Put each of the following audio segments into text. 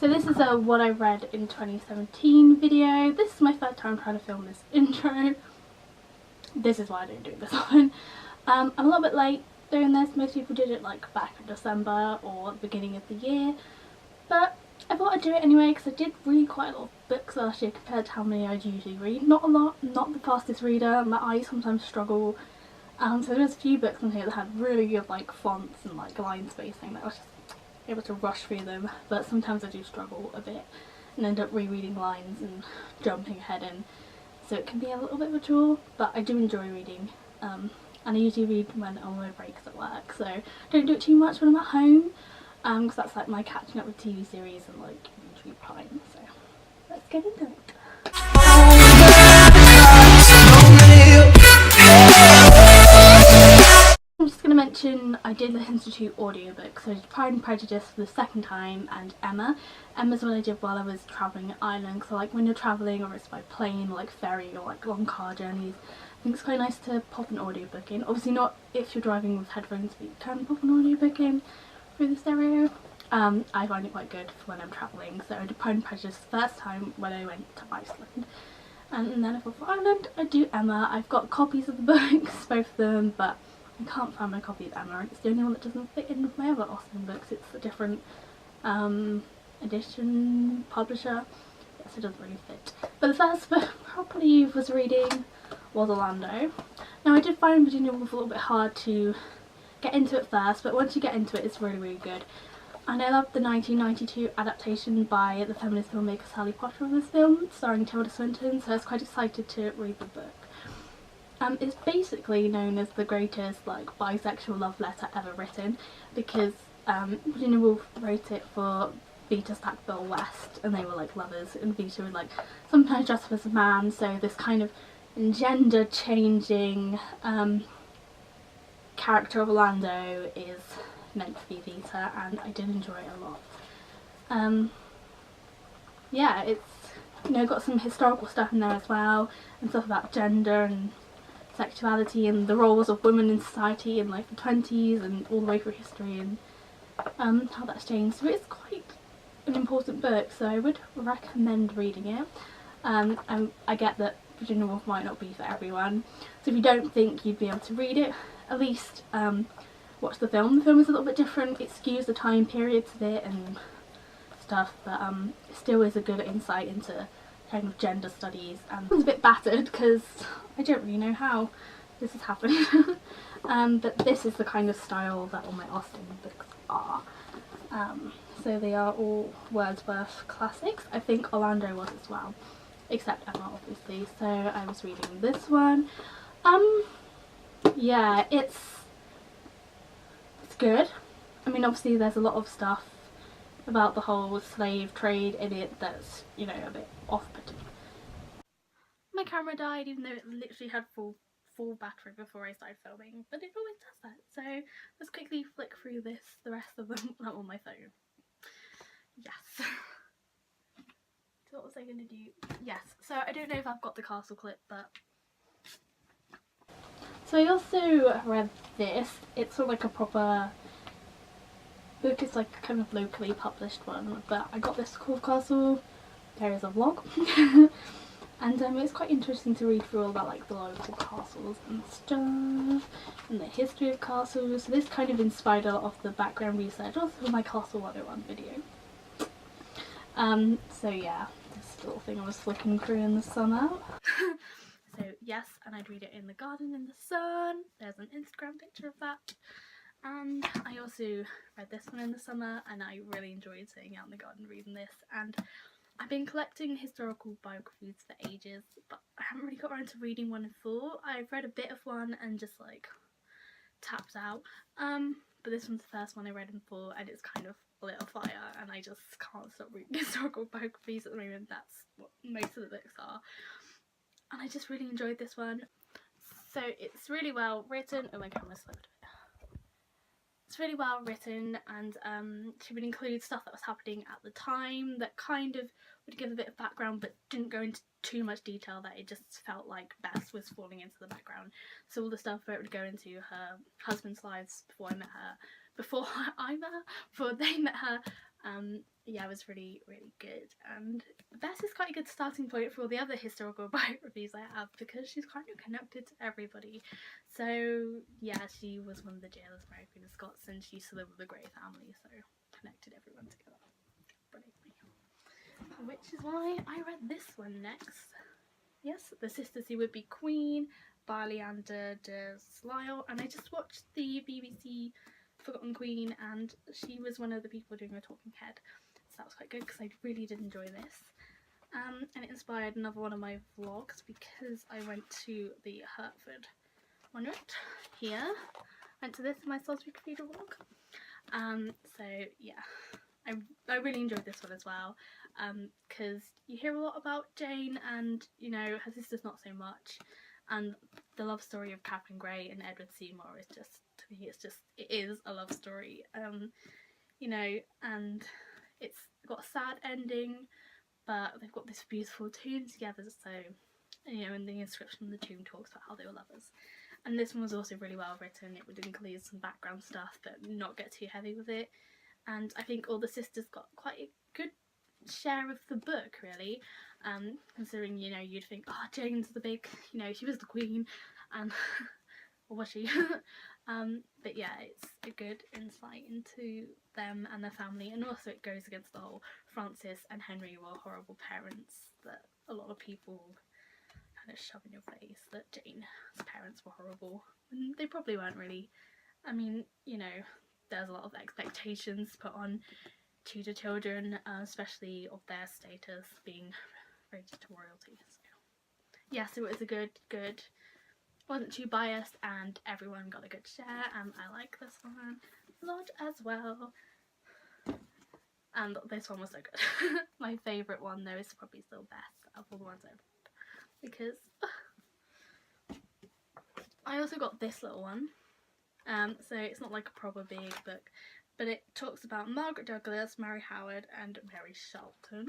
So this is a what I read in 2017 video. This is my third time trying to film this intro. This is why I don't do this often. I'm a little bit late doing this. Most people did it like back in December or the beginning of the year. But I thought I'd do it anyway because I did read quite a lot of books last year compared to how many I'd usually read. Not a lot, not the fastest reader. My eyes sometimes struggle. So there's a few books on here that had really good like fonts and like line spacing that I was just able to rush through them, but sometimes I do struggle a bit and end up rereading lines and jumping ahead in, so it can be a little bit of a chore, but I do enjoy reading, and I usually read when I'm on my breaks at work, so I don't do it too much when I'm at home, because that's like my catching up with TV series and like YouTube time, so let's get into it. I'm just going to mention I did listen to 2 audiobooks, so I did Pride and Prejudice for the second time and Emma. Emma's what I did while I was travelling in Ireland, so like when you're travelling or it's by plane or like ferry or like long car journeys, I think it's quite nice to pop an audiobook in. Obviously not if you're driving with headphones, but you can pop an audiobook in through the stereo. I find it quite good for when I'm travelling, so I did Pride and Prejudice the first time when I went to Iceland. And then if I'm for Ireland, I do Emma. I've got copies of the books, both of them, but I can't find my copy of Emma. It's the only one that doesn't fit in with my other Austen books. It's a different edition publisher, so it doesn't really fit. But the first book I probably was reading was Orlando. Now I did find Virginia Woolf a little bit hard to get into at first, but once you get into it, it's really, really good. And I love the 1992 adaptation by the feminist filmmaker Sally Potter of this film, starring Tilda Swinton, so I was quite excited to read the book. It's basically known as the greatest like bisexual love letter ever written, because Virginia Woolf wrote it for Vita Sackville West, and they were like lovers, and Vita would like sometimes dress up as a man, so this kind of gender changing character of Orlando is meant to be Vita, and I did enjoy it a lot. Yeah, it's, you know, got some historical stuff in there as well, and stuff about gender and sexuality and the roles of women in society in like the 20s and all the way through history, and how that's changed. So it's quite an important book, so I would recommend reading it. I get that Virginia Woolf might not be for everyone, so if you don't think you'd be able to read it, at least watch the film. The film is a little bit different, it skews the time periods a bit and stuff, but it still is a good insight into kind of gender studies. And it's a bit battered because I don't really know how this has happened. But this is the kind of style that all my Austen books are. So they are all Wordsworth classics. I think Orlando was as well, except Emma obviously. So I was reading this one. Yeah, it's good. I mean, obviously there's a lot of stuff about the whole slave trade in it that's, you know, a bit off-putting. My camera died even though it literally had full battery before I started filming, but it always does that, so let's quickly flick through the rest of them on my phone. Yes. So what was I going to do? Yes, so I don't know if I've got the castle clip, but... So I also read this. It's sort of like a proper book, it's like a kind of locally published one, but I got this called Castle. There is a vlog. And it's quite interesting to read through all about like the local castles and stuff, and the history of castles. So this kind of inspired a lot of the background research also for my Castle 101 video. So yeah, this little thing I was flicking through in the summer. So yes, and I'd read it in the garden in the sun. There's an Instagram picture of that. And I also read this one in the summer, and I really enjoyed sitting out in the garden reading this. And I've been collecting historical biographies for ages, but I haven't really got around to reading one in full. I've read a bit of one and just like tapped out. But this one's the first one I read in full, and it's kind of lit a fire, and I just can't stop reading historical biographies at the moment. That's what most of the books are. And I just really enjoyed this one. So it's really well written. Oh, my camera slipped a bit. It's really well written, and she would include stuff that was happening at the time that kind of would give a bit of background but didn't go into too much detail, that it just felt like Bess was falling into the background. So all the stuff where it would go into her husband's lives before they met her, Yeah, it was really, really good, and Bess is quite a good starting point for all the other historical biographies I have, because she's kind of connected to everybody. So yeah, she was one of the jailers, Mary Queen of Scots, and she used to live with the Grey family, so connected everyone together brilliantly. Which is why I read this one next. Yes, The Sisters Who Would Be Queen by Leander de Slisle, and I just watched the BBC Forgotten Queen, and she was one of the people doing a talking head, so that was quite good because I really did enjoy this. And it inspired another one of my vlogs, because I went to the Hertford Monument here. Went to this in my Salisbury Cathedral vlog. So yeah, I really enjoyed this one as well, because you hear a lot about Jane, and you know, her sister's not so much, and the love story of Catherine Grey and Edward Seymour is just, to me, it is a love story, you know, and it's got a sad ending, but they've got this beautiful tomb together, so, you know, and the inscription on the tomb talks about how they were lovers. And this one was also really well written. It would include some background stuff, but not get too heavy with it. And I think all the sisters got quite a good share of the book, really, considering, you know, you'd think, oh, Jane's the big, you know, she was the queen, or was she? But yeah, it's a good insight into them and their family, and also it goes against the whole Francis and Henry were horrible parents that a lot of people kind of shove in your face, that Jane's parents were horrible, and they probably weren't really. I mean, you know, there's a lot of expectations put on Tudor children, especially of their status being rated to royalty. So yes, it was a good, wasn't too biased, and everyone got a good share, and I like this one a lot as well. And this one was so good. My favourite one though is probably still Beth of all the ones I've read, because I also got this little one. So it's not like a proper big book, but it talks about Margaret Douglas, Mary Howard and Mary Shelton.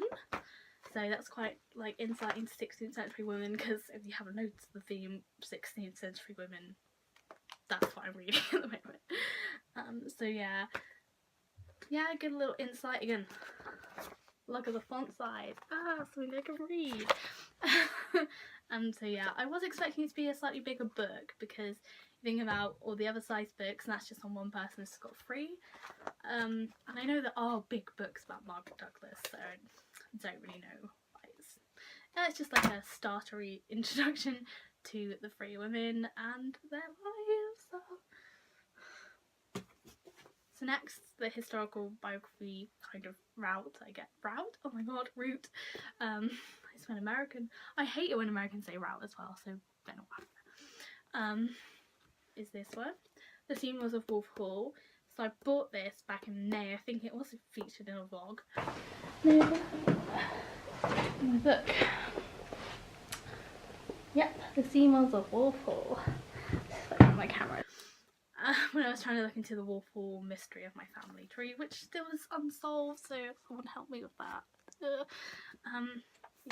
So that's quite like insight into 16th century women, because if you haven't noticed the theme 16th century women, that's what I'm reading at the moment. So yeah, good little insight. Again, look at the font size, something I can read. And so yeah, I was expecting it to be a slightly bigger book, because you think about all the other size books and that's just on one person, it's got 3. And I know there are big books about Margaret Douglas, so I don't really know why it's just like a startery introduction to the 3 women and their lives. So next, the historical biography kind of route, I get route? Oh my god, route. It's when American, I hate it when Americans say route as well, so don't know why. Is this one. The Seymours of Wolf Hall. So I bought this back in May. I think it was featured in a vlog. In the book. Yep, The Seymours of Wolf Hall. Just like on my camera. When I was trying to look into the Wolf Hall mystery of my family tree, which still is unsolved, so someone help me with that.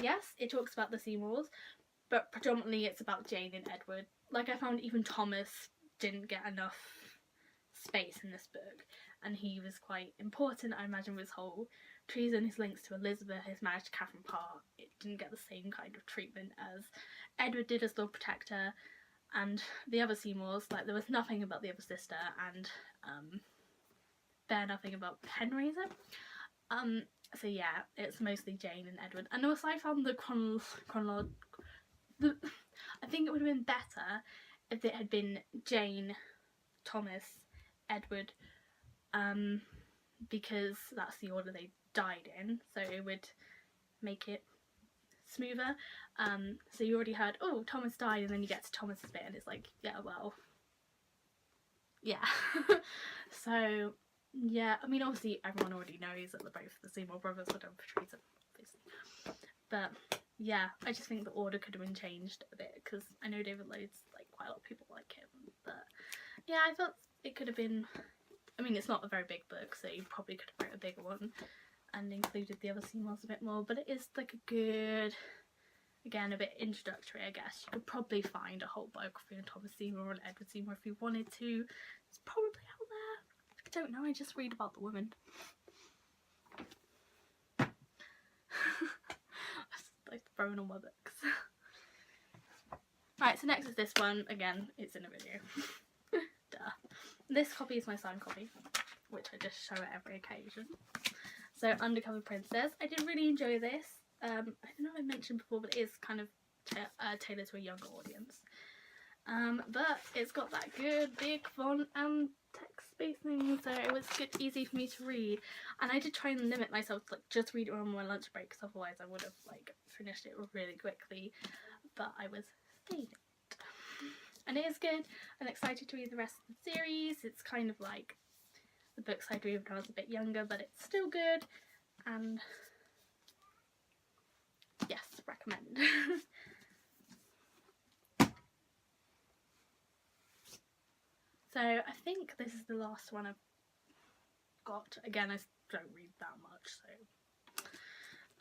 Yes, it talks about the Seymours, but predominantly it's about Jane and Edward. Like, I found even Thomas didn't get enough space in this book, and he was quite important, I imagine, with his whole treason, his links to Elizabeth, his marriage to Catherine Parr. It didn't get the same kind of treatment as Edward did as Lord Protector, and the other Seymours. Like, there was nothing about the other sister, and bare nothing about Henry, is it? So yeah, it's mostly Jane and Edward. And also I found the I think it would have been better if it had been Jane, Thomas, Edward, because that's the order they died in, so it would make it smoother. So you already heard, oh, Thomas died, and then you get to Thomas's bit and it's like, yeah, well, yeah. So yeah, I mean, obviously everyone already knows that both the Seymour brothers were done for treason, obviously, but yeah, I just think the order could have been changed a bit, because I know David Lloyd's, like, quite a lot of people like him, but yeah, I thought it could have been, I mean, it's not a very big book, so you probably could have wrote a bigger one and included the other Seymours a bit more, but it is like a good, again, a bit introductory, I guess. You could probably find a whole biography on Thomas Seymour and Edward Seymour if you wanted to. It's probably out there. I don't know, I just read about the women. throwing all my books. Right, so next is this one. Again, it's in a video. Duh. This copy is my signed copy, which I just show at every occasion. So, Undercover Princess. I did really enjoy this. I don't know if I mentioned before, but it is kind of tailored to a younger audience. But it's got that good big font and text spacing, so it was good, easy for me to read. And I did try and limit myself to like just read it on my lunch break, because otherwise I would have like finished it really quickly. But I was saving it. And it is good. I'm excited to read the rest of the series. It's kind of like the books I'd read when I was a bit younger, but it's still good. And yes, recommend. So I think this is the last one I've got. Again, I don't read that much, so.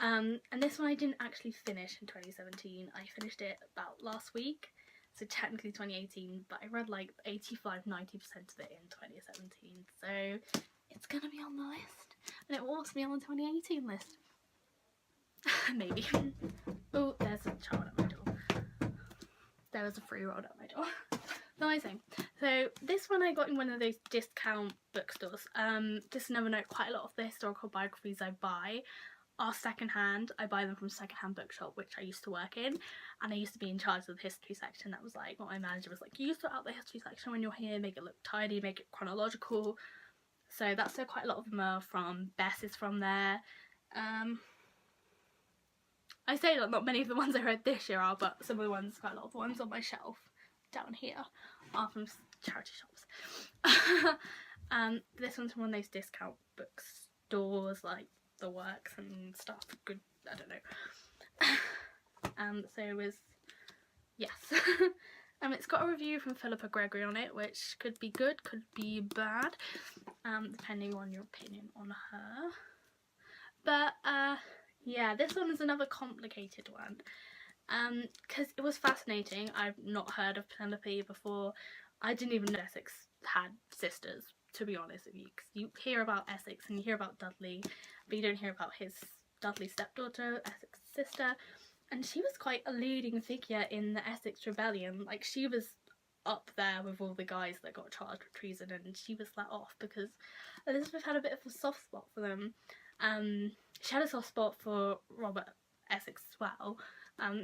And this one I didn't actually finish in 2017. I finished it about last week, so technically 2018, but I read like 85–90% of it in 2017. So it's gonna be on the list, and it will also be on the 2018 list. Maybe. Oh, there's a child at my door. There was a 3-year-old at my door. Nice thing. So this one I got in one of those discount bookstores. Just another note, quite a lot of the historical biographies I buy are secondhand. I buy them from secondhand bookshop, which I used to work in, and I used to be in charge of the history section. That was like what my manager was like, you sort out the history section when you're here, make it look tidy, make it chronological. So that's where quite a lot of them are from. Bess is from there. I say that not many of the ones I read this year are, but some of the ones, quite a lot of the ones on my shelf down here are from charity shops. This one's from one of those discount bookstores like The Works and stuff. Good, I don't know. So it was, yes. It's got a review from Philippa Gregory on it, which could be good, could be bad, depending on your opinion on her. But yeah, this one is another complicated one. Because it was fascinating. I've not heard of Penelope before. I didn't even know Essex had sisters, to be honest with you, because you hear about Essex and you hear about Dudley, but you don't hear about his Dudley's stepdaughter, Essex's sister, and she was quite a leading figure in the Essex Rebellion. Like, she was up there with all the guys that got charged with treason, and she was let off because Elizabeth had a bit of a soft spot for them. She had a soft spot for Robert Essex as well.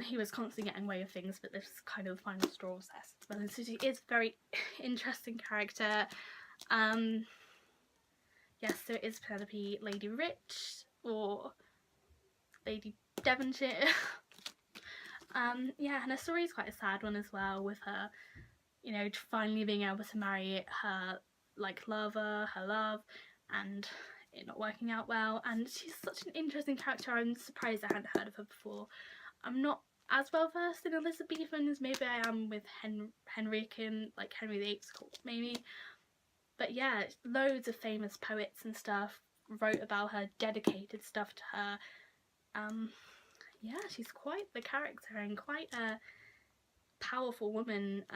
He was constantly getting away with things, but this is kind of the final straw of Essex. But so she is a very interesting character. Yes, so it is Penelope, Lady Rich, or Lady Devonshire. Yeah, and her story is quite a sad one as well, with her, you know, finally being able to marry her, like, lover, her love, and it not working out well. And she's such an interesting character. I'm surprised I hadn't heard of her before. I'm not as well versed in Elizabethan as maybe I am with Henrican, like Henry VIII's court maybe. But yeah, loads of famous poets and stuff wrote about her, dedicated stuff to her. Yeah, she's quite the character and quite a powerful woman,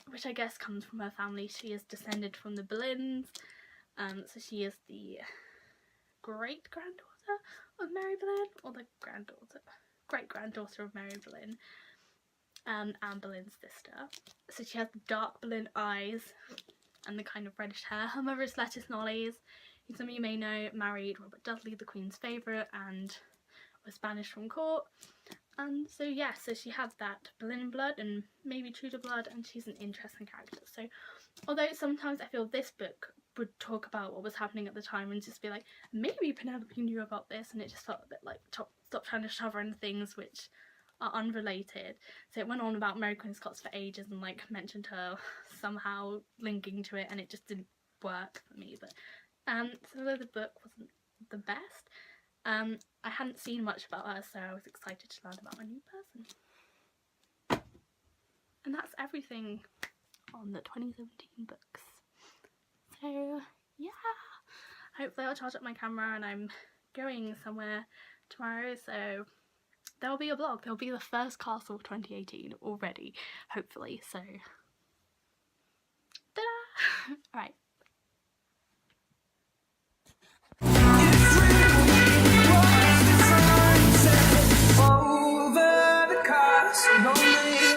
which I guess comes from her family. She is descended from the Boleyns, so she is the great-granddaughter of Mary Boleyn, or the great-granddaughter of Mary Boleyn, Anne Boleyn's sister. So she has the dark Boleyn eyes and the kind of reddish hair. Her mother is Lettice Knollys, who some of you may know married Robert Dudley, the Queen's favourite, and was banished from court. And so yeah, so she had that Boleyn blood and maybe Tudor blood, and she's an interesting character. So although sometimes I feel this book would talk about what was happening at the time and just be like, maybe Penelope knew about this, and it just felt a bit like stop trying to shove her into things which are unrelated. So it went on about Mary Queen of Scots for ages and like mentioned her somehow linking to it, and it just didn't work for me. But so though the book wasn't the best, I hadn't seen much about her, so I was excited to learn about a new person. And that's everything on the 2017 books. So yeah, hopefully I'll charge up my camera, and I'm going somewhere tomorrow, so there'll be a vlog. There'll be the first castle of 2018 already, hopefully, so ta-da! Alright,